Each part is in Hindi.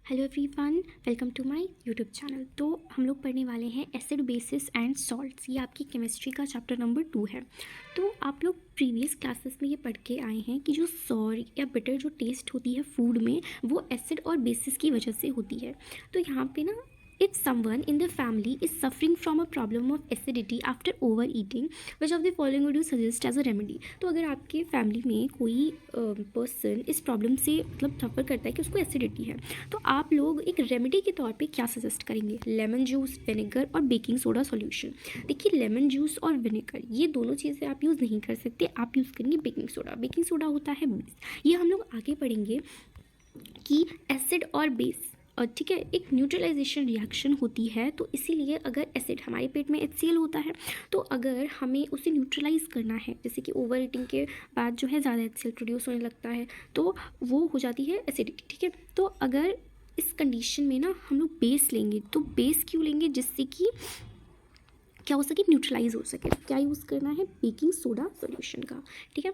Hello everyone, welcome to my YouTube channel. तो हम लोग पढ़ने वाले हैं एसिड बेसिस एंड सॉल्ट्स। ये आपकी केमिस्ट्री का चैप्टर नंबर 2 है। तो आप लोग प्रीवियस क्लासेस में ये पढ़ के आए हैं कि जो सॉर या बिटर जो टेस्ट होती है फूड में, वो एसिड और बेसिस की वजह से होती है। तो यहाँ पे ना, if someone in the family is suffering from a problem of acidity after overeating, which of the following would you suggest as a remedy? तो अगर आपके फैमिली में कोई पर्सन इस प्रॉब्लम से मतलब सफ़र करता है कि उसको एसिडिटी है, तो आप लोग एक रेमेडी के तौर पे क्या सजेस्ट करेंगे? लेमन जूस, विनेगर और बेकिंग सोडा सॉल्यूशन। देखिए, लेमन जूस और विनेगर ये दोनों चीज़ें आप यूज़ नहीं कर सकते, आप यूज़ करेंगे बेकिंग सोडा। बेकिंग सोडा होता है बेस। ये हम लोग आगे पढ़ेंगे कि एसिड और बेस, और ठीक है, एक न्यूट्रलाइजेशन रिएक्शन होती है। तो इसीलिए अगर एसिड हमारे पेट में HCl होता है, तो अगर हमें उसे न्यूट्रलाइज करना है, जैसे कि ओवर ईटिंग के बाद जो है ज़्यादा HCl प्रोड्यूस होने लगता है, तो वो हो जाती है एसिडिटी। ठीक है, तो अगर इस कंडीशन में ना हम लोग बेस लेंगे, तो बेस क्यों लेंगे? जिससे कि क्या हो सके, न्यूट्रलाइज हो सके। क्या यूज़ करना है? बेकिंग सोडा सॉल्यूशन का। ठीक है,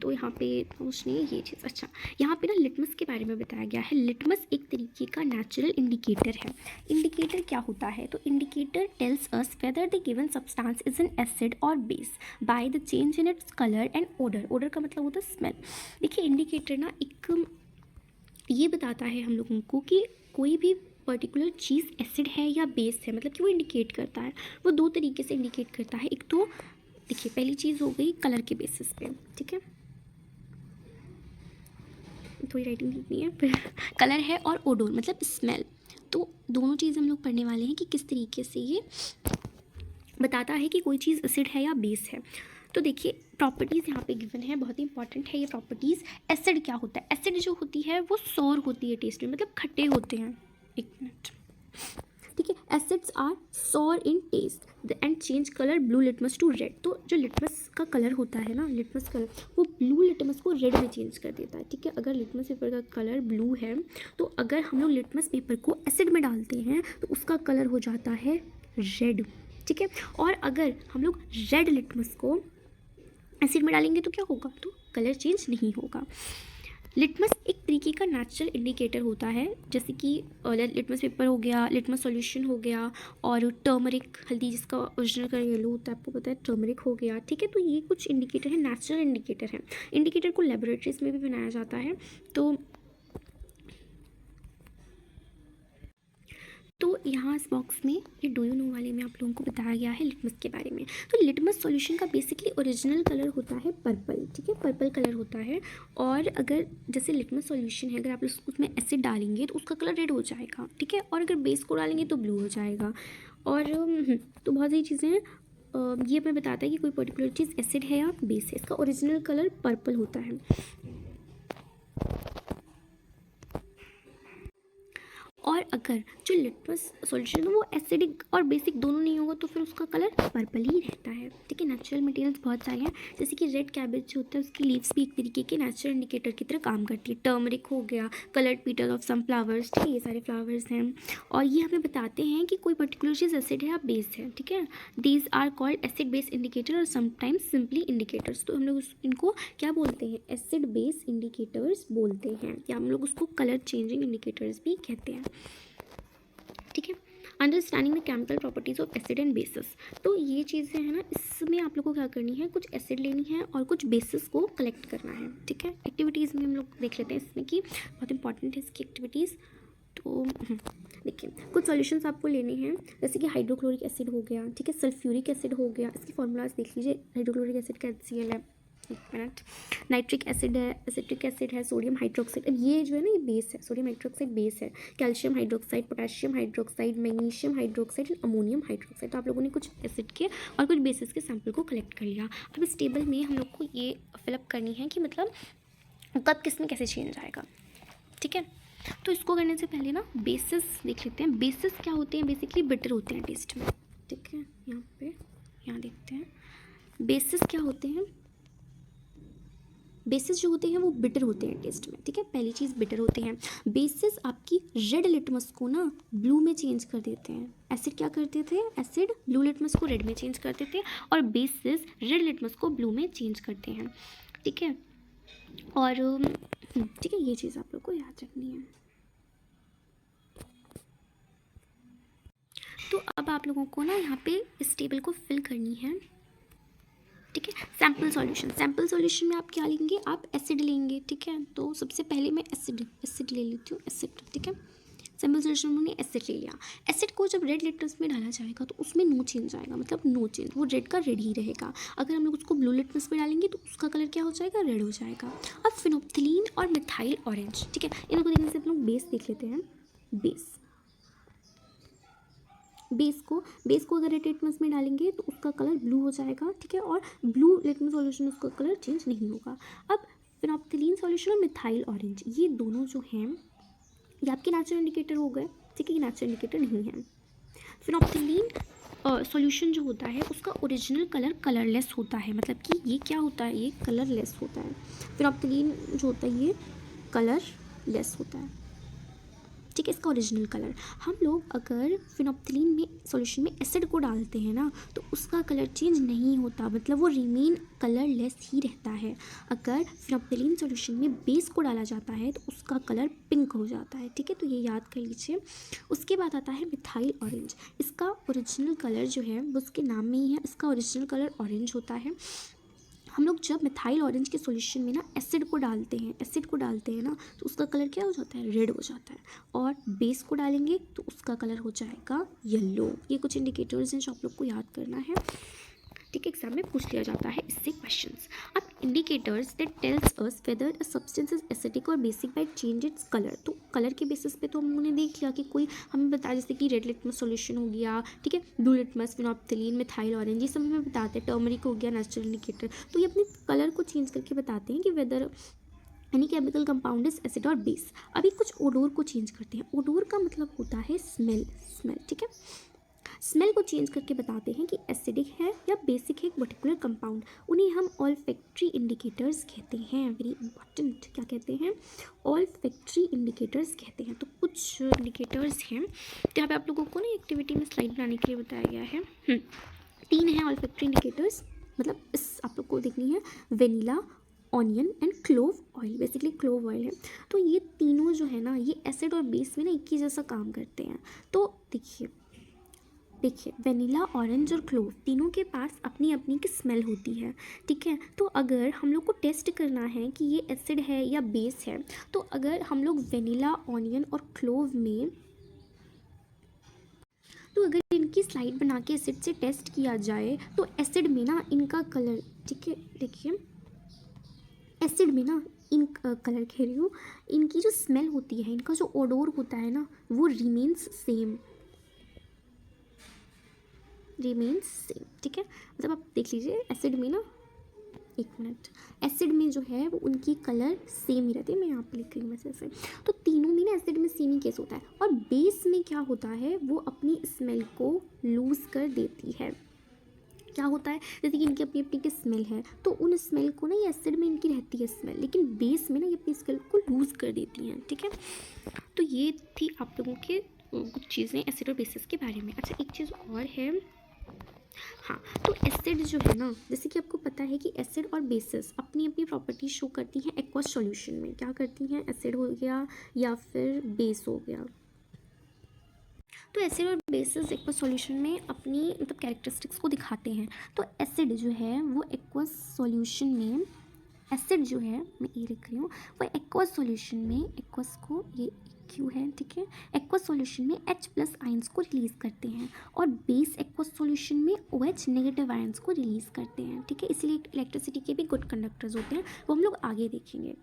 तो यहाँ पे उसने ये चीज़, अच्छा, यहाँ पे ना लिटमस के बारे में बताया गया है। लिटमस एक तरीके का नेचुरल इंडिकेटर है। इंडिकेटर क्या होता है? तो indicator tells us whether the given substance is an acid और base by the change in its colour and odour. Odour का मतलब होता है स्मेल। देखिए, इंडिकेटर ना एक ये बताता है हम लोगों को कि कोई भी पर्टिकुलर चीज़ एसिड है या बेस है, मतलब कि वो इंडिकेट करता है। वो दो तरीके से इंडिकेट करता है। एक तो देखिए, पहली चीज़ हो गई कलर के बेसिस पे। ठीक है, थोड़ी राइटिंग ठीक नहीं है फिर कलर है, और ओडोर मतलब स्मेल। तो दोनों चीज़ हम लोग पढ़ने वाले हैं कि किस तरीके से ये बताता है कि कोई चीज़ एसिड है या बेस है। तो देखिए, प्रॉपर्टीज़ यहाँ पे गिवन है, बहुत ही इंपॉर्टेंट है ये प्रॉपर्टीज़। एसिड क्या होता है? एसिड जो होती है वो सौर होती है टेस्ट में, मतलब खट्टे होते हैं। एक मिनट, ठीक है। Acids are sour in taste and change colour blue litmus to red. तो जो लिटमस का कलर होता है ना, लिटमस कलर, वो ब्लू लिटमस को रेड में चेंज कर देता है। ठीक है, अगर लिटमस पेपर का कलर ब्लू है, तो अगर हम लोग लिटमस पेपर को एसिड में डालते हैं तो उसका कलर हो जाता है रेड। ठीक है, और अगर हम लोग रेड लिटमस को एसिड में डालेंगे तो क्या होगा? तो कलर चेंज नहीं होगा। लिटमस एक तरीके का नेचुरल इंडिकेटर होता है, जैसे कि लिटमस पेपर हो गया, लिटमस सॉल्यूशन हो गया, और टर्मरिक, हल्दी जिसका ओरिजिनल कलर येलो होता है, आपको पता है, टर्मरिक हो गया। ठीक है, तो ये कुछ इंडिकेटर है, नेचुरल इंडिकेटर है। इंडिकेटर को लेबोरेटरीज में भी बनाया जाता है। तो यहाँ इस बॉक्स में ये डू यू नो वाले में आप लोगों को बताया गया है लिटमस के बारे में। तो लिटमस सॉल्यूशन का बेसिकली ओरिजिनल कलर होता है पर्पल। ठीक है, पर्पल कलर होता है। और अगर जैसे लिटमस सॉल्यूशन है, अगर आप उसमें एसिड डालेंगे तो उसका कलर रेड हो जाएगा। ठीक है, और अगर बेस को डालेंगे तो ब्लू हो जाएगा। और तो बहुत सारी चीज़ें हैं। ये हमें बताता है कि कोई पर्टिकुलर चीज़ एसिड है या बेस है। इसका ओरिजिनल कलर पर्पल होता है। और अगर जो लिटमस सॉल्यूशन है वो एसिडिक और बेसिक दोनों नहीं होगा, तो फिर उसका कलर पर्पल ही रहता है। ठीक है, नेचुरल मटेरियल्स बहुत सारे हैं, जैसे कि रेड कैबेज जो होता है उसकी लीव्स भी एक तरीके के नेचुरल इंडिकेटर की तरह काम करती है। टर्मरिक हो गया, coloured petal of some flowers. ठीक है, ये सारे फ्लावर्स हैं, और ये हमें बताते हैं कि कोई पर्टिकुलर चीज़ एसिड है या बेस है। ठीक है, these are called acid base indicator और समटाइम्स सिंपली इंडिकेटर्स। तो हम लोग इनको क्या बोलते हैं? एसिड बेस इंडिकेटर्स बोलते हैं, या हम लोग उसको कलर चेंजिंग इंडिकेटर्स भी कहते हैं। ठीक है, understanding the chemical properties of acid and bases. तो ये चीज़ें हैं ना, इसमें आप लोग को क्या करनी है, कुछ एसिड लेनी है और कुछ बेसिस को कलेक्ट करना है। ठीक है, एक्टिविटीज़ में हम लोग देख लेते हैं इसमें कि बहुत इंपॉर्टेंट है इसकी एक्टिविटीज़। तो देखिए, कुछ सॉल्यूशंस आपको लेने हैं, जैसे कि हाइड्रोक्लोरिक एसिड हो गया। ठीक है, सल्फ्यूरिक एसिड हो गया। इसकी फॉर्मूलाज देख लीजिए। हाइड्रोक्लोरिक एसिड का HCl है, एक मिनट। नाइट्रिक एसिड है, एसिटिक एसिड है, सोडियम हाइड्रोक्साइड। अब ये जो है ना, ये बेस है, सोडियम हाइड्रोक्साइड बेस है। Calcium hydroxide, potassium hydroxide, magnesium hydroxide and ammonium hydroxide. तो आप लोगों ने कुछ एसिड के और कुछ बेसिस के सैंपल को कलेक्ट कर लिया। अब इस टेबल में हम लोग को ये फिलअप करनी है कि मतलब कब किस में कैसे चेंज आएगा। ठीक है, तो इसको करने से पहले ना बेसिस देख लेते हैं। बेसिस क्या होते हैं? बेसिकली बिटर होते हैं टेस्ट में। ठीक है, यहाँ देखते हैं बेसिस क्या होते हैं। बेसिस जो होते हैं वो बिटर होते हैं टेस्ट में। ठीक है, पहली चीज़ बिटर होते हैं। बेसिस आपकी रेड लिटमस को ना ब्लू में चेंज कर देते हैं। एसिड क्या करते थे? एसिड ब्लू लिटमस को रेड में चेंज करते थे, और बेसिस रेड लिटमस को ब्लू में चेंज करते हैं। ठीक है, और ठीक है, ये चीज़ आप लोग को याद रखनी है। तो अब आप लोगों को ना यहाँ पे इस टेबल को फिल करनी है, ठीक है। सैम्पल सॉल्यूशन में आप क्या लेंगे, आप एसिड लेंगे, ठीक है। तो सबसे पहले मैं एसिड ले लेती हूँ, एसिड, ठीक है। सैम्पल सॉल्यूशन में हमने एसिड ले लिया। एसिड को जब रेड लिटमस में डाला जाएगा तो उसमें नो चेंज आएगा, मतलब नो चेंज, वो रेड का रेड ही रहेगा। अगर हम लोग उसको ब्लू लिटमस में डालेंगे तो उसका कलर क्या हो जाएगा, रेड हो जाएगा। अब फिनोप्थिलीन और मिथाइल ऑरेंज, ठीक है, इनको देखने से हम लोग बेस देख लेते हैं। बेस को अगर रेड लिटमस में डालेंगे तो उसका कलर ब्लू हो जाएगा, ठीक है, और ब्लू लिटमस सॉल्यूशन में उसका कलर चेंज नहीं होगा। अब फिनोप्थिलीन सॉल्यूशन और मिथाइल ऑरेंज, ये दोनों जो हैं ये आपके नेचुरल इंडिकेटर हो गए, ठीक है, ये नेचुरल इंडिकेटर नहीं है। फिनोप्थिलीन सॉल्यूशन जो होता है उसका ओरिजिनल कलर कलरलेस होता है, मतलब कि ये क्या होता है, ये कलरलेस होता है। फिनोप्थिलीन जो होता है ये कलरलेस होता है, ठीक है, इसका ओरिजिनल कलर। हम लोग अगर फिनोप्थिलीन में सॉल्यूशन में एसिड को डालते हैं ना तो उसका कलर चेंज नहीं होता, मतलब वो रिमेन कलरलेस ही रहता है। अगर फिनोप्थिलीन सॉल्यूशन में बेस को डाला जाता है तो उसका कलर पिंक हो जाता है, ठीक है, तो ये याद कर लीजिए। उसके बाद आता है मिथाइल ऑरेंज। इसका ओरिजिनल कलर जो है वो उसके नाम में ही है, इसका ओरिजिनल कलर ऑरेंज होता है। हम लोग जब मिथाइल ऑरेंज के सॉल्यूशन में ना एसिड को डालते हैं ना तो उसका कलर क्या हो जाता है, रेड हो जाता है। और बेस को डालेंगे तो उसका कलर हो जाएगा येलो। ये कुछ इंडिकेटर्स हैं जो आप लोग को याद करना है, ठीक है, एग्जाम में पूछ लिया जाता है इससे क्वेश्चंस। अब indicators that tells us whether a substance is acidic और basic by change its colour. तो कलर के बेसिस पे तो हमने देख लिया कि कोई हमें बताया, जैसे कि रेड लिटमस सॉल्यूशन हो गया, ठीक है, blue litmus, phenolphthalein, methyl orange, ये सब हमें बताते हैं। टर्मरिक हो गया नेचुरल इंडिकेटर, तो ये अपने कलर को चेंज करके बताते हैं कि whether any chemical compound is acid और बेस। अभी कुछ ओडोर को चेंज करते हैं। ओडोर का मतलब होता है स्मेल, ठीक है। स्मेल को चेंज करके बताते हैं कि एसिडिक है या बेसिक है एक पर्टिकुलर कंपाउंड। उन्हें हम ऑल्फैक्टरी इंडिकेटर्स कहते हैं। वेरी इंपॉर्टेंट, क्या कहते हैं, ऑल्फैक्टरी इंडिकेटर्स कहते हैं। तो कुछ इंडिकेटर्स हैं, तो यहाँ पे आप लोगों को ना एक्टिविटी में स्लाइड बनाने के लिए बताया गया है। 3 हैं ऑल्फैक्टरी इंडिकेटर्स, मतलब इस आप लोग को देखनी है, vanilla, onion and clove oil. Basically clove oil है। तो ये तीनों जो है ना ये एसिड और बेस में ना एक ही जैसा काम करते हैं। तो देखिए वेनिला, ऑरेंज और क्लोव तीनों के पास अपनी अपनी की स्मेल होती है, ठीक है। तो अगर हम लोग को टेस्ट करना है कि ये एसिड है या बेस है, तो अगर हम लोग वेनिला, ऑनियन और क्लोव में, तो अगर इनकी स्लाइड बना के एसिड से टेस्ट किया जाए तो एसिड में ना इनका कलर, ठीक है, देखिए एसिड में ना इन कलर कह रही हूँ, इनकी जो स्मेल होती है, इनका जो ओडोर होता है ना वो रिमेन्स सेम, ठीक है। मतलब आप देख लीजिए एसिड में ना, एक मिनट, एसिड में जो है वो उनकी कलर सेम ही रहती है। मैं यहाँ पे लिख रही हूँ वैसे ऐसे। तो तीनों में ना एसिड में सेम ही केस होता है। और बेस में क्या होता है, वो अपनी स्मेल को लूज़ कर देती है। क्या होता है, जैसे कि इनकी अपनी अपनी की स्मेल है तो उन स्मेल को ना, ये एसिड में इनकी रहती है स्मेल, लेकिन बेस में ना ये अपनी स्मेल को लूज़ कर देती हैं, ठीक है। तो ये थी आप लोगों के कुछ चीज़ें एसिड और बेसिस के बारे में। अच्छा, एक चीज़ और है, हाँ, तो एसिड जो है ना, जैसे कि आपको पता है कि एसिड और बेसिस अपनी अपनी प्रॉपर्टी शो करती हैं एक्वस सॉल्यूशन में। क्या करती हैं, एसिड हो गया या फिर बेस हो गया। तो एसिड और बेसिस एक्वस सॉल्यूशन में अपनी मतलब कैरेक्टरिस्टिक्स को दिखाते हैं। तो एसिड जो है वो एक्वस सॉल्यूशन में, एसिड जो है, मैं ये लिख रही हूँ, वो एक्वस सॉल्यूशन में, एक्वस को ये क्यू है, ठीक है, एक्वस सॉल्यूशन में H+ आयंस को रिलीज़ करते हैं और बेस एक्वस सॉल्यूशन में OH नेगेटिव आयंस को रिलीज़ करते हैं, ठीक है। इसलिए इलेक्ट्रिसिटी के भी गुड कंडक्टर्स होते हैं, वो हम लोग आगे देखेंगे।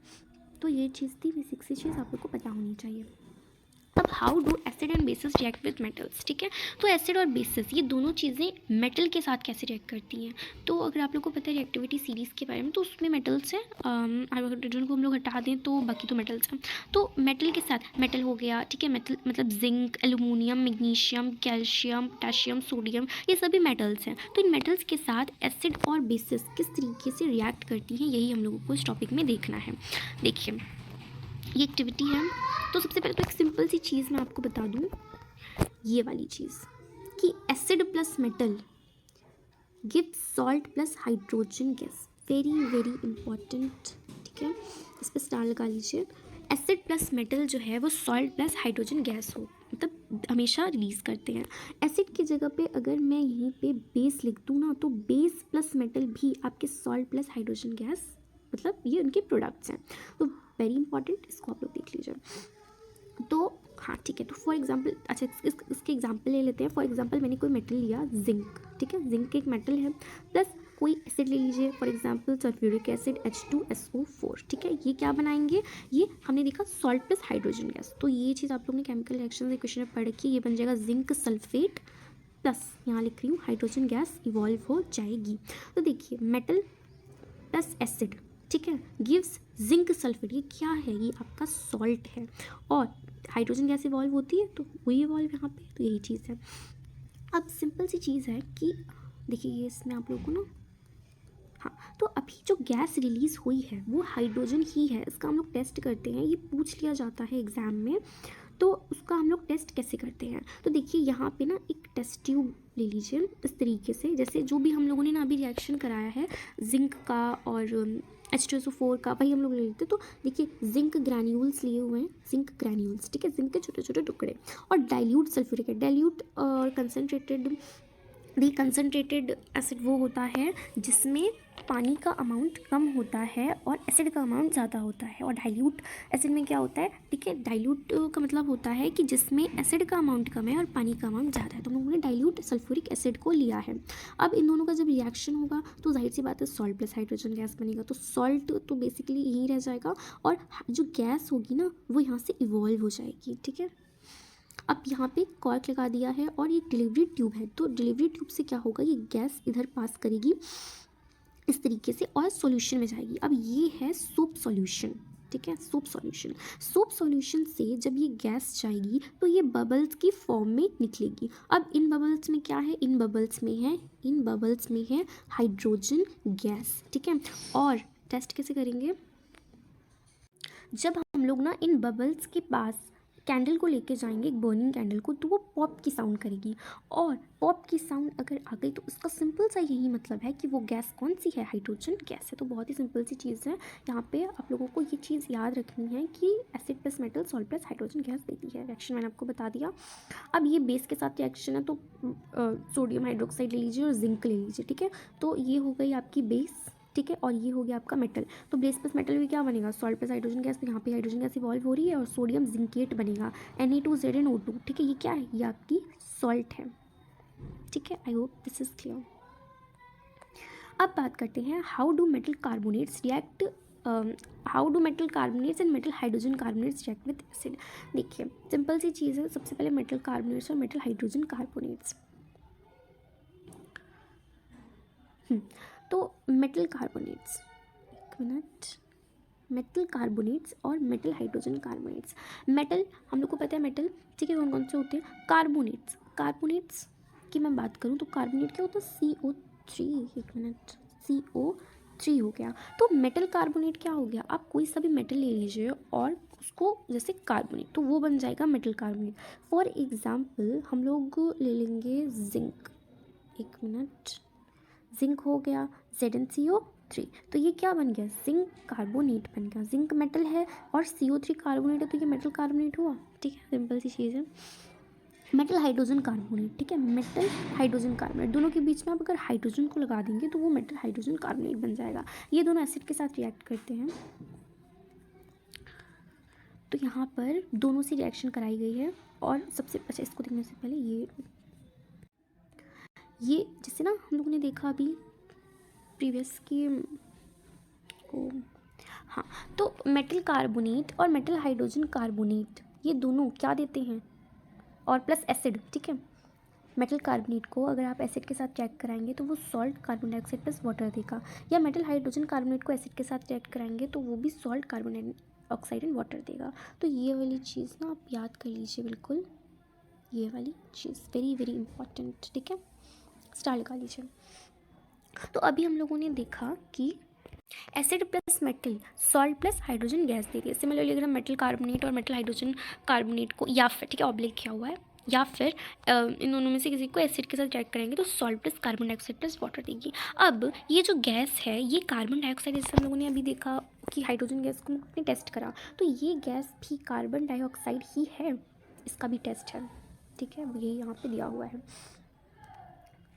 तो ये चीज़ थी, बेसिक सी चीज़ आप लोग को पता होनी चाहिए। अब how do acid and bases react with metals, ठीक है। तो एसिड और बेसिस ये दोनों चीज़ें मेटल के साथ कैसे रिएक्ट करती हैं। तो अगर आप लोग को पता है रिएक्टिविटी सीरीज़ के बारे में, तो उसमें मेटल्स हैं, हाइड्रोजन को हम लोग हटा दें तो बाकी तो मेटल्स हैं। तो मेटल के साथ मेटल हो गया, ठीक है, मेटल मतलब zinc, aluminium, magnesium, calcium, potassium, sodium, ये सभी मेटल्स हैं। तो इन मेटल्स के साथ एसिड और बेसिस किस तरीके से रिएक्ट करती हैं, यही हम लोगों को इस टॉपिक में देखना है। देखिए ये एक्टिविटी है। तो सबसे पहले तो एक सिंपल सी चीज़ मैं आपको बता दूं, ये वाली चीज़ कि acid plus metal give salt plus hydrogen gas. Very very important, ठीक है, इस पर स्टार लगा लीजिए। एसिड प्लस मेटल जो है वो सॉल्ट प्लस हाइड्रोजन गैस हो, मतलब हमेशा रिलीज़ करते हैं। एसिड की जगह पे अगर मैं यहीं पे बेस लिख दूँ ना, तो बेस प्लस मेटल भी आपके सॉल्ट प्लस हाइड्रोजन गैस, मतलब ये उनके प्रोडक्ट्स हैं। तो वेरी इंपॉर्टेंट, इसको आप लोग देख लीजिए। तो हाँ ठीक है, तो फॉर एग्जांपल, अच्छा इसके एग्जांपल ले लेते हैं। फॉर एग्जांपल मैंने कोई मेटल लिया जिंक, ठीक है, जिंक एक मेटल है, प्लस कोई एसिड ले लीजिए, for example sulphuric acid H2SO4, ठीक है। ये क्या बनाएंगे, ये हमने देखा सॉल्ट प्लस हाइड्रोजन गैस। तो ये चीज़ आप लोगों ने केमिकल रिएक्शन से क्वेश्चन में पढ़ रखी है। ये बन जाएगा जिंक सल्फेट प्लस, यहाँ लिख रही हूँ, हाइड्रोजन गैस इवॉल्व हो जाएगी। तो देखिए मेटल प्लस एसिड, ठीक है, गिव्स जिंक सल्फेट। ये क्या है, ये आपका सॉल्ट है, और हाइड्रोजन गैस इवॉल्व होती है तो वही इवॉल्व यहाँ पे, तो यही चीज़ है। अब सिंपल सी चीज़ है कि देखिए ये इसमें आप लोगों को ना, हाँ, तो अभी जो गैस रिलीज़ हुई है वो हाइड्रोजन ही है। इसका हम लोग टेस्ट करते हैं, ये पूछ लिया जाता है एग्ज़ाम में। तो उसका हम लोग टेस्ट कैसे करते हैं, तो देखिए यहाँ पे ना एक टेस्ट ट्यूब ले लीजिए इस तरीके से, जैसे जो भी हम लोगों ने ना अभी रिएक्शन कराया है जिंक का और H2SO4 का, वही हम लोग ले लेते हैं। तो देखिए जिंक ग्रैन्यूल्स लिए हुए हैं, जिंक ग्रैन्यूल्स, ठीक है, जिंक के छोटे छोटे टुकड़े, और डाइल्यूट सल्फ्यूरिक एसिड, डाइल्यूट और कंसनट्रेटेड, दी कंसनट्रेटेड एसिड वो होता है जिसमें पानी का अमाउंट कम होता है और एसिड का अमाउंट ज़्यादा होता है। और डाइल्यूट एसिड में क्या होता है, ठीक है, डाइल्यूट का मतलब होता है कि जिसमें एसिड का अमाउंट कम है और पानी का अमाउंट ज़्यादा है। तो हम लोगों ने डाइल्यूट सल्फ्यूरिक एसिड को लिया है। अब इन दोनों का जब रिएक्शन होगा तो जाहिर सी बात है सॉल्ट प्लस हाइड्रोजन गैस बनेगा। तो सॉल्ट तो बेसिकली यहीं रह जाएगा, और जो गैस होगी ना वो यहाँ से इवॉल्व हो जाएगी, ठीक है। अब यहाँ पे कॉर्क लगा दिया है और ये डिलीवरी ट्यूब है, तो डिलीवरी ट्यूब से क्या होगा, ये गैस इधर पास करेगी इस तरीके से और सॉल्यूशन में जाएगी। अब ये है सूप सॉल्यूशन, ठीक है, सूप सॉल्यूशन। सूप सॉल्यूशन से जब ये गैस जाएगी तो ये बबल्स की फॉर्म में निकलेगी। अब इन बबल्स में क्या है, इन बबल्स में है हाइड्रोजन गैस, ठीक है। और टेस्ट कैसे करेंगे, जब हम लोग ना इन बबल्स के पास कैंडल को लेके जाएंगे, एक बर्निंग कैंडल को, तो वो पॉप की साउंड करेगी, और पॉप की साउंड अगर आ गई तो उसका सिंपल सा यही मतलब है कि वो गैस कौन सी है, हाइड्रोजन गैस है। तो बहुत ही सिंपल सी चीज़ है। यहाँ पे आप लोगों को ये चीज़ याद रखनी है कि acid plus metal salt plus hydrogen gas देती है। रिएक्शन मैंने आपको बता दिया। अब ये बेस के साथ रिएक्शन है, तो सोडियम हाइड्रोक्साइड ले लीजिए और जिंक ले लीजिए, ठीक है। तो ये हो गई आपकी बेस, ठीक है, और ये हो गया आपका मेटल। तो बेस प्लस मेटल भी क्या बनेगा, सॉल्ट प्लस हाइड्रोजन गैस। तो यहाँ पे हाइड्रोजन गैस इवॉल्व हो रही है और सोडियम जिंकेट बनेगा, Na2ZnO2, ठीक है। ये क्या है, ये आपकी सॉल्ट है, ठीक है। आई होप दिस इज क्लियर। अब बात करते हैं how do metal carbonates react, how do metal carbonates and metal hydrogen carbonates react with acid. देखिए सिंपल सी चीज़ है, सबसे पहले मेटल कार्बोनेट्स और मेटल हाइड्रोजन कार्बोनेट्स। तो मेटल कार्बोनेट्स, एक मिनट, मेटल कार्बोनेट्स और मेटल हाइड्रोजन कार्बोनेट्स। मेटल हम लोग को पता है मेटल, ठीक है, कौन कौन से होते हैं, कार्बोनेट्स। कार्बोनेट्स की मैं बात करूँ तो कार्बोनेट क्या होता है, CO3, एक मिनट, CO3 हो गया। तो मेटल कार्बोनेट क्या हो गया, आप कोई सा भी मेटल ले लीजिए और उसको जैसे कार्बोनेट, तो वो बन जाएगा मेटल कार्बोनेट। फॉर एग्जाम्पल हम लोग ले लेंगे जिंक, एक मिनट, जिंक हो गया ZnCO3, तो ये क्या बन गया, जिंक कार्बोनेट बन गया। जिंक मेटल है और CO3 कार्बोनेट है, तो ये मेटल कार्बोनेट हुआ, ठीक है, सिंपल सी चीज़ है। मेटल हाइड्रोजन कार्बोनेट, ठीक है, मेटल हाइड्रोजन कार्बोनेट, दोनों के बीच में आप अगर हाइड्रोजन को लगा देंगे तो वो मेटल हाइड्रोजन कार्बोनेट बन जाएगा। ये दोनों एसिड के साथ रिएक्ट करते हैं, तो यहाँ पर दोनों से रिएक्शन कराई गई है। और सबसे अच्छा, इसको देखने से पहले ये जैसे ना हम लोगों ने देखा अभी प्रीवियस की को, हाँ, तो मेटल कार्बोनेट और मेटल हाइड्रोजन कार्बोनेट ये दोनों क्या देते हैं, और प्लस एसिड, ठीक है। मेटल कार्बोनेट को अगर आप एसिड के साथ रिएक्ट कराएंगे तो वो salt carbon dioxide plus water देगा, या मेटल हाइड्रोजन कार्बोनेट को एसिड के साथ रिएक्ट कराएंगे तो वो भी salt carbon dioxide and water देगा। तो ये वाली चीज़ ना आप याद कर लीजिए बिल्कुल, ये वाली चीज़ वेरी वेरी इंपॉर्टेंट, ठीक है, स्टार लगा लीजिए। तो अभी हम लोगों ने देखा कि acid plus metal salt plus hydrogen gas देती है। सिमिलरली अगर हम मेटल कार्बोनेट और मेटल हाइड्रोजन कार्बोनेट को, या फिर ठीक है ऑब्लिक किया हुआ है, या फिर इन दोनों में से किसी को एसिड के साथ रिएक्ट करेंगे तो salt plus carbon dioxide plus water देगी। अब ये जो गैस है ये कार्बन डाइऑक्साइड, जैसे हम लोगों ने अभी देखा कि हाइड्रोजन गैस को हमने टेस्ट करा, तो ये गैस भी कार्बन डाइऑक्साइड ही है, इसका भी टेस्ट है। ठीक है, यही यहाँ पे दिया हुआ है।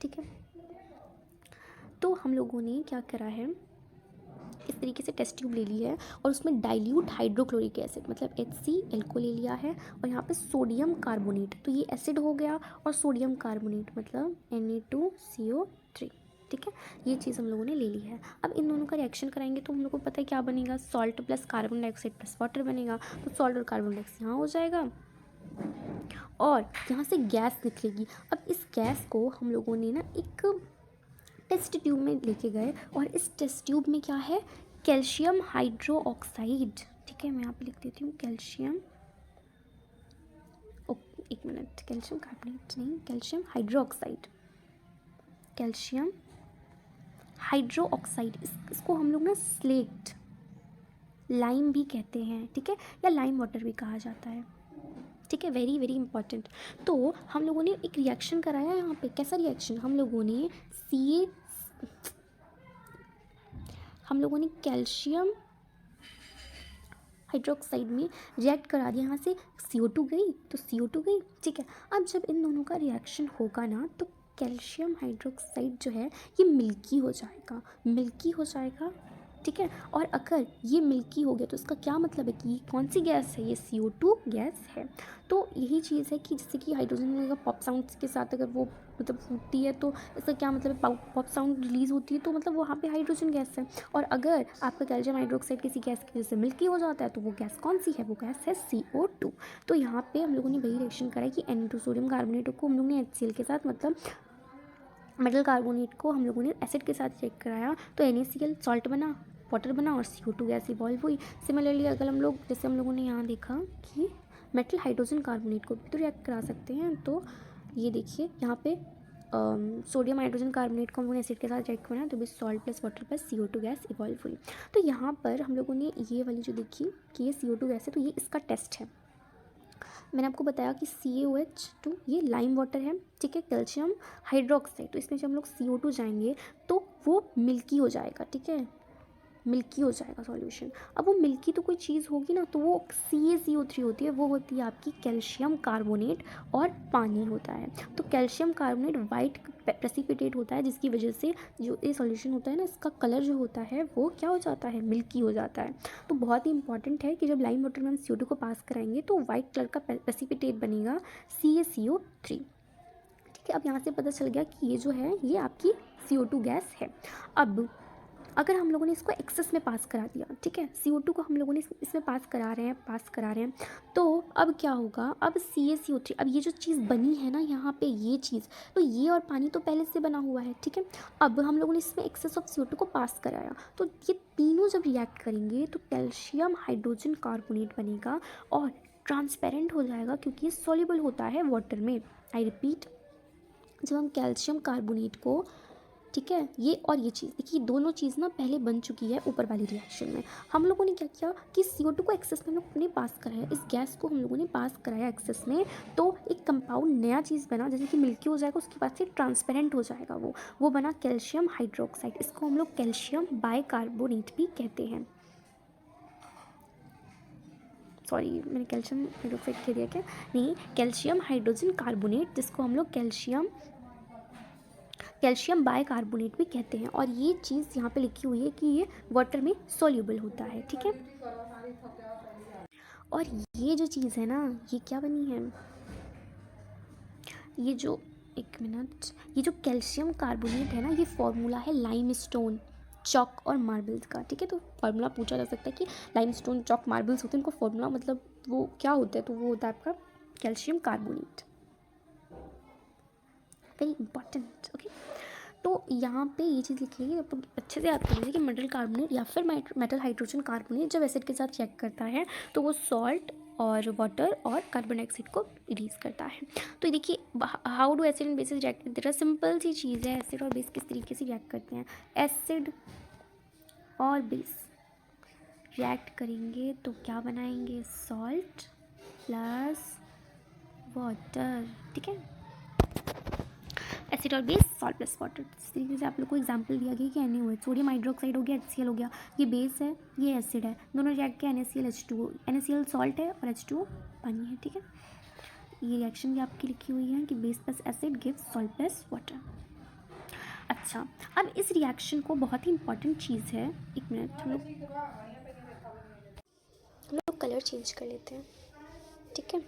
ठीक है, तो हम लोगों ने क्या करा है, इस तरीके से टेस्ट ट्यूब ले ली है और उसमें डाइल्यूट हाइड्रोक्लोरिक एसिड मतलब HCl को ले लिया है, और यहाँ पे सोडियम कार्बोनेट, तो ये एसिड हो गया, और सोडियम कार्बोनेट मतलब Na2CO3। ठीक है, ये चीज़ हम लोगों ने ले ली है। अब इन दोनों का रिएक्शन कराएंगे तो हम लोग को पता है क्या बनेगा, salt plus carbon dioxide plus water बनेगा। तो सॉल्ट और कार्बन डाइऑक्साइड यहाँ हो जाएगा और यहाँ से गैस निकलेगी। अब इस गैस को हम लोगों ने ना एक टेस्ट ट्यूब में लेके गए, और इस टेस्ट ट्यूब में क्या है, कैल्शियम हाइड्रो ऑक्साइड। ठीक है, मैं यहाँ पे लिख देती हूँ कैल्शियम, एक मिनट, कैल्शियम कार्बोनेट नहीं, calcium hydro oxide, calcium hydro oxide. इसको हम लोग ना स्लेट लाइम भी कहते हैं। ठीक है, या लाइम वाटर भी कहा जाता है। ठीक है, वेरी वेरी इंपॉर्टेंट। तो हम लोगों ने एक रिएक्शन कराया यहाँ पे, कैसा रिएक्शन, हम लोगों ने कैल्शियम हाइड्रोक्साइड में रिएक्ट करा दिया, यहाँ से CO2 गई तो CO2 गई। ठीक है, अब जब इन दोनों का रिएक्शन होगा ना तो कैल्शियम हाइड्रोक्साइड जो है ये मिल्की हो जाएगा, मिल्की हो जाएगा। ठीक है, और अगर ये मिल्की हो गया तो इसका क्या मतलब है कि ये कौन सी गैस है, ये CO2 गैस है। तो यही चीज़ है कि जैसे कि हाइड्रोजन का पॉप साउंड के साथ अगर वो मतलब फूटती है तो इसका क्या मतलब है, पॉप साउंड रिलीज़ होती है तो मतलब वहाँ पे हाइड्रोजन गैस है। और अगर आपका कैल्शियम हाइड्रोक्साइड किसी गैस की वजह से मिल्की हो जाता है तो वो गैस कौन सी है, वो गैस है CO2। तो यहाँ पे हम लोगों ने वही रिएक्शन करा है कि Na2 सोडियम कार्बोनेट को हम लोग ने HCl के साथ मतलब मेटल कार्बोनेट को हम लोगों ने एसिड के साथ चेक कराया तो NaCl सॉल्ट बना, वाटर बना और CO2 गैस इवॉल्व हुई। सिमिलरली अगर हम लोग, जैसे हम लोगों ने यहाँ देखा कि मेटल हाइड्रोजन कार्बोनेट को भी तो रिएक्ट करा सकते हैं, तो ये देखिए यहाँ पे सोडियम हाइड्रोजन कार्बोनेट को हम लोगों ने एसिड के साथ रिएक्ट कराया तो भी salt plus water plus CO2 gas evolve हुई। तो यहाँ पर हम लोगों ने ये वाली जो देखी कि ये CO2 गैस है, तो ये इसका टेस्ट है। मैंने आपको बताया कि CaOH2 ये लाइम वाटर है। ठीक है, कैल्शियम हाइड्रोक्साइड, तो इसमें जब हम लोग CO2 जाएंगे तो वो मिल्की हो जाएगा। ठीक है, मिल्की हो जाएगा सॉल्यूशन। अब वो मिल्की तो कोई चीज़ होगी ना, तो वो CaCO3 होती है, वो होती है आपकी कैल्शियम कार्बोनेट और पानी होता है। तो कैल्शियम कार्बोनेट वाइट प्रेसिपिटेट होता है, जिसकी वजह से जो ये सॉल्यूशन होता है ना, इसका कलर जो होता है वो क्या हो जाता है, मिल्की हो जाता है। तो बहुत ही इंपॉर्टेंट है कि जब लाइम वाटर में हम CO2 को पास कराएंगे तो वाइट कलर का प्रेसिपिटेट बनेगा CaCO3। ठीक है, अब यहाँ से पता चल गया कि ये जो है ये आपकी CO2 गैस है। अब अगर हम लोगों ने इसको एक्सेस में पास करा दिया, ठीक है, CO2 को हम लोगों ने इसमें पास करा रहे हैं, तो अब क्या होगा, अब CaCO3, अब ये जो चीज़ बनी है ना यहाँ पे ये चीज़, तो ये और पानी तो पहले से बना हुआ है। ठीक है, अब हम लोगों ने इसमें एक्सेस ऑफ CO2 को पास कराया, तो ये तीनों जब रिएक्ट करेंगे तो कैल्शियम हाइड्रोजन कार्बोनेट बनेगा और ट्रांसपेरेंट हो जाएगा क्योंकि ये सॉल्युबल होता है वाटर में। आई रिपीट, जब हम कैल्शियम कार्बोनेट को, ठीक है, ये और ये चीज़ देखिए, दोनों चीज़ ना पहले बन चुकी है ऊपर वाली रिएक्शन में। हम लोगों ने क्या किया कि CO2 को एक्सेस में हम लोग ने पास कराया, इस गैस को हम लोगों ने पास कराया एक्सेस में, तो एक कंपाउंड नया चीज़ बना, जैसे कि मिल्की हो जाएगा, उसके बाद से ट्रांसपेरेंट हो जाएगा, वो बना कैल्शियम हाइड्रोक्साइड। इसको हम लोग कैल्शियम बाइकार्बोनेट भी कहते हैं। सॉरी, मैंने कैल्शियम हाइड्रोक्साइड कह दिया क्या, नहीं, कैल्शियम हाइड्रोजन कार्बोनेट, जिसको हम लोग कैल्शियम बाइकार्बोनेट भी कहते हैं। और ये चीज़ यहाँ पे लिखी हुई है कि ये वाटर में सॉल्युबल होता है। ठीक है, और ये जो चीज़ है ना, ये क्या बनी है, ये जो, एक मिनट, ये जो कैल्शियम कार्बोनेट है ना, ये फॉर्मूला है लाइमस्टोन, चॉक और मार्बल्स का। ठीक है, तो फार्मूला पूछा जा सकता है कि लाइमस्टोन, चॉक, मार्बल्स होते हैं, उनको फॉर्मूला मतलब वो क्या होता है, तो वो होता है आपका calcium carbonate. Very important. Okay, तो यहाँ पे ये चीज़ लिखी है, आप अच्छे से याद कर लीजिए कि मेटल कार्बोनेट या फिर मेटल हाइड्रोजन कार्बोनेट जब एसिड के साथ चेक करता है तो वो सॉल्ट और वाटर और कार्बन डाइऑक्साइड को रिलीज करता है। तो देखिए, how do acid and bases react करते हैं, सिंपल सी चीज़ है, एसिड और बेस किस तरीके से रिएक्ट करते हैं। एसिड और बेस रिएक्ट करेंगे तो क्या बनाएंगे, सॉल्ट प्लस वाटर, ठीक है। एसिड और बेस, सॉल्ट प्लस वाटर। इस तरीके से आप लोग को एग्जांपल दिया गया कि NaOH, सोडियम हाइड्रोक्साइड हो गया, HCl हो गया, ये बेस है, ये एसिड है, दोनों रिएक्ट किया NaCl H2O, NaCl सॉल्ट है और H2O पानी है, ठीक है। ये रिएक्शन भी आपकी लिखी हुई है कि base plus acid gives salt plus water. अच्छा, अब इस रिएक्शन को बहुत ही इंपॉर्टेंट चीज़ है, एक मिनट हम लोग कलर चेंज कर लेते हैं, ठीक है।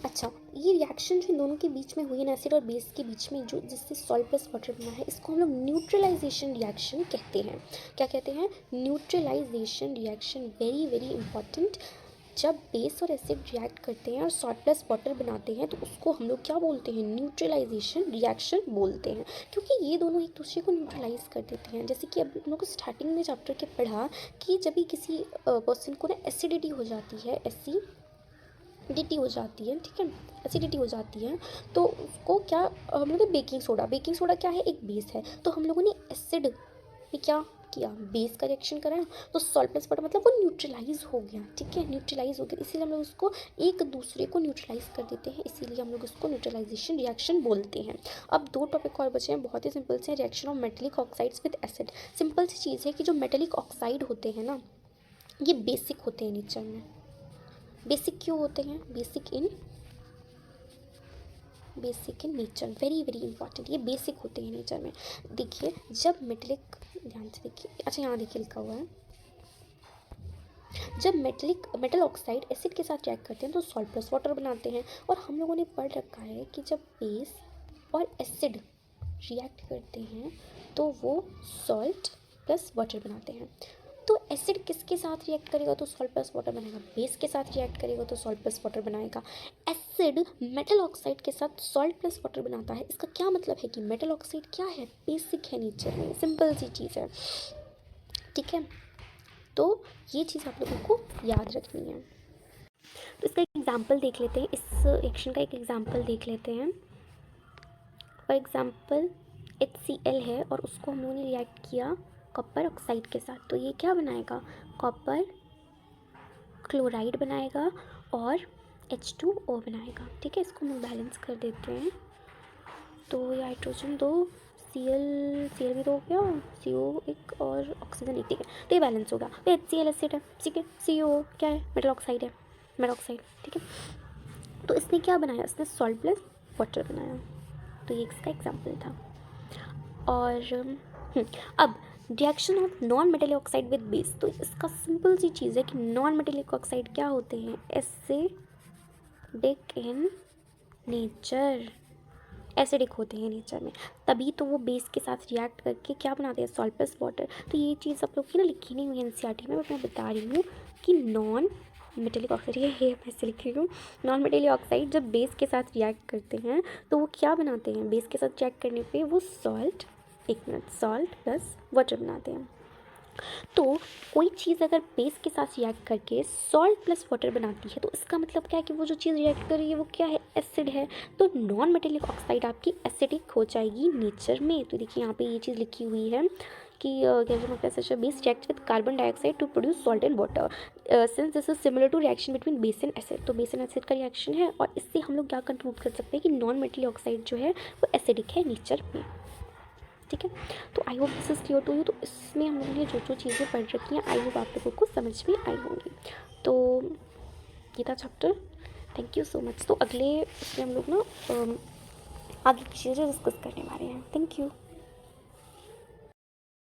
अच्छा, ये रिएक्शन जो दोनों के बीच में हुई है, एसिड और बेस के बीच में, जो जिससे सॉल्ट प्लस वाटर बना है, इसको हम लोग न्यूट्रलाइजेशन रिएक्शन कहते हैं। क्या कहते हैं? Neutralisation reaction, very very important. जब बेस और एसिड रिएक्ट करते हैं और सॉल्ट प्लस वाटर बनाते हैं तो उसको हम लोग क्या बोलते हैं? न्यूट्रलाइजेशन रिएक्शन बोलते हैं, क्योंकि ये दोनों एक दूसरे को न्यूट्रलाइज कर देते हैं। जैसे कि अब हम लोग को स्टार्टिंग में चैप्टर के पढ़ा कि जब भी किसी पर्सन को ना एसिडिटी हो जाती है, एसिडिटी हो जाती है, ठीक है, एसिडिटी हो जाती है, तो उसको क्या हम लोग बेकिंग सोडा क्या है? एक बेस है। तो हम लोगों ने एसिड में क्या किया? बेस का रिएक्शन कराया, तो सॉल्ट प्लस वाटर मतलब वो न्यूट्रलाइज हो गया, ठीक है, न्यूट्रलाइज हो गया। इसीलिए हम लोग उसको एक दूसरे को न्यूट्रलाइज कर देते हैं, इसीलिए हम लोग उसको न्यूट्रलाइजेशन रिएक्शन बोलते हैं। अब 2 टॉपिक और बचे हैं, बहुत ही सिंपल से, reaction of metallic oxides with acid. Simple सी चीज़ है कि जो मेटेलिक ऑक्साइड होते हैं ना, ये बेसिक होते हैं नेचर में। बेसिक क्यों होते हैं? Basic in nature, very very important, ये बेसिक होते हैं नेचर में। देखिए, जब मेटेलिक, ध्यान से देखिए, अच्छा यहाँ देखिए लिखा हुआ है, जब मेटल ऑक्साइड एसिड के साथ रिएक्ट करते हैं तो सॉल्ट प्लस वाटर बनाते हैं। और हम लोगों ने पढ़ रखा है कि जब बेस और एसिड रिएक्ट करते हैं तो वो सॉल्ट प्लस वाटर बनाते हैं। तो एसिड किसके साथ रिएक्ट करेगा तो सॉल्ट प्लस वाटर बनाएगा? बेस के साथ रिएक्ट करेगा तो सॉल्ट प्लस वाटर बनाएगा। एसिड मेटल ऑक्साइड के साथ सॉल्ट प्लस वाटर बनाता है। इसका क्या मतलब है कि मेटल ऑक्साइड क्या है? बेसिक है नेचर में, सिंपल सी चीज़ है, ठीक है। तो ये चीज़ आप लोगों को याद रखनी है। तो इसका एक एग्जाम्पल देख लेते हैं, इस रिएक्शन का एक एग्जाम्पल देख लेते हैं। फॉर एग्जाम्पल HCl है और उसको हम लोगों ने रिएक्ट किया कॉपर ऑक्साइड के साथ, तो ये क्या बनाएगा? कॉपर क्लोराइड बनाएगा और H2O बनाएगा, ठीक है। इसको हम बैलेंस कर देते हैं, तो ये हाइड्रोजन 2, Cl भी तो हो गया, CO एक और ऑक्सीजन एक, ठीक है, तो ये बैलेंस होगा। तो HCl एसिड है, ठीक है, CO क्या है? मेटल ऑक्साइड है, ठीक है। तो इसने क्या बनाया? इसने सॉल्ट प्लस वाटर बनाया, तो ये इसका एग्जाम्पल था। और अब reaction of non metallic oxide with base, तो इसका सिंपल सी चीज़ है कि नॉन मेटेलिक ऑक्साइड क्या होते हैं? एसिडिक इन नेचर, एसिडिक होते हैं नेचर में, तभी तो वो बेस के साथ रिएक्ट करके क्या बनाते हैं? Salt plus water. तो ये चीज़ आप लोग की ना लिखी नहीं हुई है NCERT में, बट मैं बता रही हूँ कि नॉन मेटेलिक ऑक्साइड, ये मैं ऐसे लिख रही हूँ, नॉन मेटेलिक ऑक्साइड जब बेस के साथ रिएक्ट करते हैं तो वो क्या बनाते हैं? बेस के साथ रिएक्ट करने पे वो सॉल्ट प्लस वाटर बनाते हैं। तो कोई चीज़ अगर बेस के साथ रिएक्ट करके सॉल्ट प्लस वाटर बनाती है तो इसका मतलब क्या है कि वो जो चीज़ रिएक्ट कर रही है वो क्या है? एसिड है। तो नॉन मेटेलिक ऑक्साइड आपकी एसिडिक हो जाएगी नेचर में। तो देखिए यहाँ पे ये चीज़ लिखी हुई है कि base react with carbon dioxide to produce salt and water since this is similar to reaction between base and acid. तो बेस एंड एसिड का रिएक्शन है और इससे हम लोग क्या कंक्लूड कर सकते हैं कि नॉन मेटेलिक ऑक्साइड जो है वो एसिडिक है नेचर में, ठीक है। तो I hope this is clear to you. तो इसमें हम लोगों ने जो चीज़ें पढ़ रखी हैं आई होप आप लोगों को समझ में आई होंगी। तो ये था chapter, thank you so much. तो अगले इसमें हम लोग ना आगे की चीज़ें डिस्कस करने वाले हैं। Thank you.